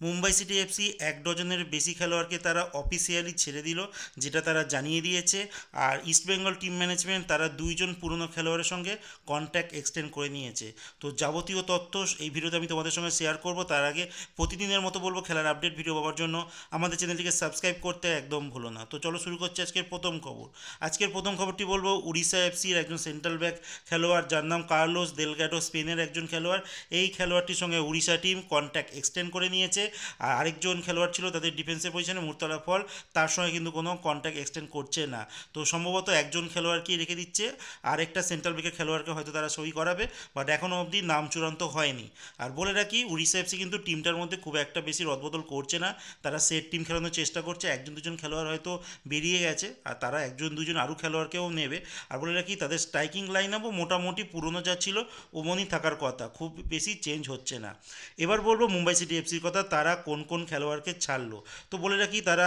Mumbai city FC 1 ডজনের বেশি খেলোয়াড়কে তারা অফিসিয়ালি ছেড়ে দিল, যেটা তারা জানিয়ে দিয়েছে। আর ইস্টবেঙ্গল টিম ম্যানেজমেন্ট তারা 2জন পুরনো খেলোয়াড়ের সঙ্গে কন্ট্যাক্ট এক্সটেন্ড করে নিয়েছে। তো যাবতীয় তথ্য এই ভিডিওতে আমি তোমাদের সঙ্গে শেয়ার করব। তার আগে প্রতিদিনের মতো বলবো, খেলার আপডেট ভিডিও পাওয়ার জন্য আমাদের চ্যানেলটিকে সাবস্ক্রাইব করতে একদম ভুলো না। তো চলো শুরু করছি আজকের প্রথম খবর। আজকের প্রথম খবরটি বলবো উড়িষ্যা এফসির একজন সেন্ট্রাল ব্যাক খেলোয়াড়, যার নাম কার্লোস দেলগাডো, স্পেনের একজন খেলোয়াড়। এই খেলোয়াড়টির সঙ্গে উড়িষ্যা টিম কন্ট্যাক্ট এক্সটেন্ড করে নিয়েছে। আর আরেকজন খেলোয়াড় ছিল তাদের ডিফেন্সের পজিশনে, মুরতলা ফল, তার সঙ্গে কিন্তু কোনো কন্ট্যাক্ট এক্সটেন্ড করছে না। তো সম্ভবত একজন খেলোয়াড়কেই রেখে দিচ্ছে, আর একটা সেন্ট্রাল ব্যাকের খেলোয়াড়কে হয়তো তারা সই করাবে, বাট এখনও অবধি নাম চূড়ান্ত হয়নি। আর বলে রাখি, উড়িষ্যা এফসি কিন্তু টিমটার মধ্যে খুব একটা বেশি রদবদল করছে না, তারা সেট টিম খেলানোর চেষ্টা করছে। একজন দুজন খেলোয়াড় হয়তো বেরিয়ে গেছে, আর তারা একজন দুজন আরও খেলোয়াড়কেও নেবে। আর বলে রাখি, তাদের স্ট্রাইকিং লাইন আপও মোটামুটি পুরনো যা ছিল ওমনই থাকার কথা, খুব বেশি চেঞ্জ হচ্ছে না। এবার বলবো মুম্বাই সিটি এফসির কথা, তারা কোন কোন খেলোয়াড়কে ছাড়লো। তো বলে রাখি, তারা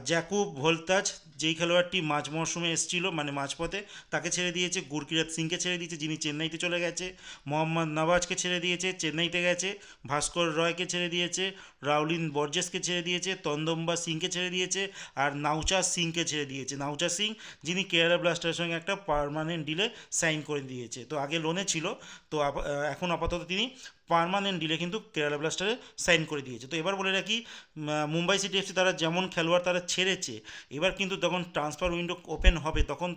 জ্যাকুব ভোলতাজ, যেই খেলোয়াড়টি মাঝ মরশুমে এসেছিল, মানে মাঝপথে, তাকে ছেড়ে দিয়েছে। গুরকিরাত সিংকে ছেড়ে দিয়েছে, যিনি চেন্নাইতে চলে গেছে। মোহাম্মদ নওয়াজকে ছেড়ে দিয়েছে, চেন্নাইতে গেছে। ভাস্কর রয়কে ছেড়ে দিয়েছে। রাউলিন বর্জেসকে ছেড়ে দিয়েছে। তন্দম্বা সিংকে ছেড়ে দিয়েছে। আর নাউচা সিংকে ছেড়ে দিয়েছে। নাউচা সিং, যিনি কেরালা ব্লাস্টারের সঙ্গে একটা পার্মানেন্ট ডিলে সাইন করে দিয়েছে। তো আগে লোনে ছিল, তো এখন আপাতত তিনি পার্মানেন্ট ডিলে কিন্তু কেরালা ব্লাস্টারে সাইন করে দিয়েছে। তো এবার বলে রাখি, মুম্বাই সিটি এফসি তারা যেমন খেলোয়াড় তারা ছেড়েছে, এবার কিন্তু যখন ট্রান্সফার উইন্ডো ওপেন হবে তখন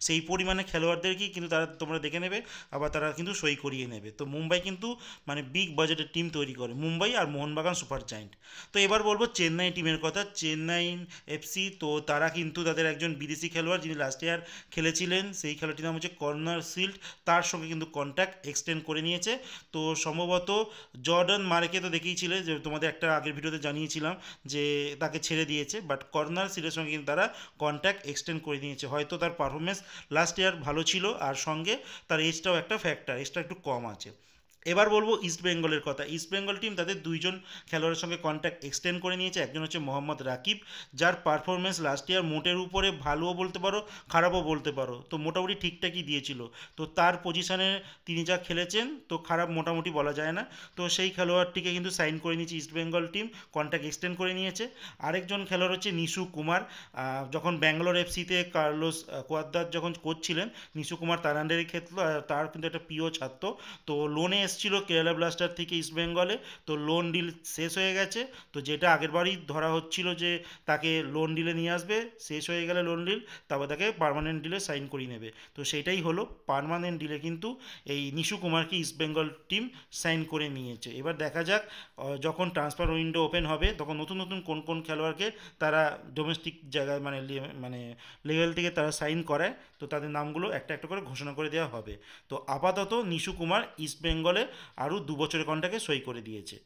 সেই পরিমাণে খেলোয়াড়দেরকেই কিন্তু তারা, তোমরা দেখে নেবে, আবার তারা কিন্তু সই করিয়ে নেবে। তো মুম্বাই কিন্তু মানে বিগ বাজেটের টিম তৈরি করে, মুম্বাই আর মোহনবাগান সুপার জায়েন্ট। তো এবার বলবো চেন্নাই টিমের কথা, চেন্নাই এফসি। তো তারা কিন্তু তাদের একজন বিদেশি খেলোয়াড়, যিনি লাস্ট ইয়ার খেলেছিলেন, সেই খেলোয়াড়টির নাম হচ্ছে কর্নার সিল্ড, তার সঙ্গে কিন্তু কন্ট্যাক্ট এক্সটেন্ড করে নিয়েছে। তো সম্ভবত জর্ডান মার্কে তো দেখিয়েছিলে, যে তোমাদের একটা আগের ভিডিওতে জানিয়েছিলাম যে তাকে ছেড়ে দিয়েছে, বাট কর্নার সিলের সঙ্গে কিন্তু তারা কন্ট্যাক্ট এক্সটেন্ড করে নিয়েছে। হয়তো তার পারফরমেন্স লাস্ট ইয়ার ভালো ছিল, আর সঙ্গে তার এজটাও একটা ফ্যাক্টর, এজটা একটু কম আছে। এবার বলবো ইস্ট বেঙ্গলের কথা। ইস্ট বেঙ্গল টিম তাদের 2জন খেলোয়াড়ের সঙ্গে কন্ট্যাক্ট এক্সটেন্ড করে নিয়েছে। একজন হচ্ছে মোহাম্মদ রাকিব, যার পারফরমেন্স লাস্ট ইয়ার মোটের উপরে ভালোও বলতে পারো, খারাপও বলতে পারো, তো মোটামুটি ঠিকঠাকই দিয়েছিল। তো তার পজিশনে তিনি যা খেলেছেন, তো খারাপ মোটামুটি বলা যায় না। তো সেই খেলোয়াড়টিকে কিন্তু সাইন করে নিয়েছে east Bengal team, contact extend করে নিয়েছে। আরেকজন খেলোয়াড় হচ্ছে নিশু কুমার। যখন ব্যাঙ্গালোর এফসিতে কার্লোস কোয়াদ্রাদ যখন কোচ ছিলেন, নিশু কুমার তার আন্ডারে খেলতো, তার কিন্তু একটা প্রিয় ছাত্র। তো লোনে এসেছিল কেরালা ব্লাস্টার থেকে ইস্ট বেঙ্গলে, তো লোন ডিল শেষ হয়ে গেছে। তো যেটা আগেরবারই ধরা হচ্ছিল যে তাকে লোন ডিলে নিয়ে আসবে, শেষ হয়ে গেলে লোন ডিল, তারপর তাকে পার্মানেন্ট ডিলে সাইন করিয়ে নেবে। তো সেইটাই হলো, পার্মানেন্ট ডিলে কিন্তু এই নিশু কুমারকে ইস্ট বেঙ্গল টিম সাইন করে নিয়েছে। এবার দেখা যাক, যখন ট্রান্সফার উইন্ডো ওপেন হবে তখন নতুন নতুন কোন কোন খেলোয়াড়কে তারা ডোমেস্টিক জায়গায় মানে লেভেল থেকে তারা সাইন করায়, তো তাদের নামগুলো একটা একটা করে ঘোষণা করে দেওয়া হবে। তো আপাতত নিশু কুমার ইস্ট বেঙ্গলে আরও 2 বছরের কন্ট্রাক্টে সই করে দিয়েছে।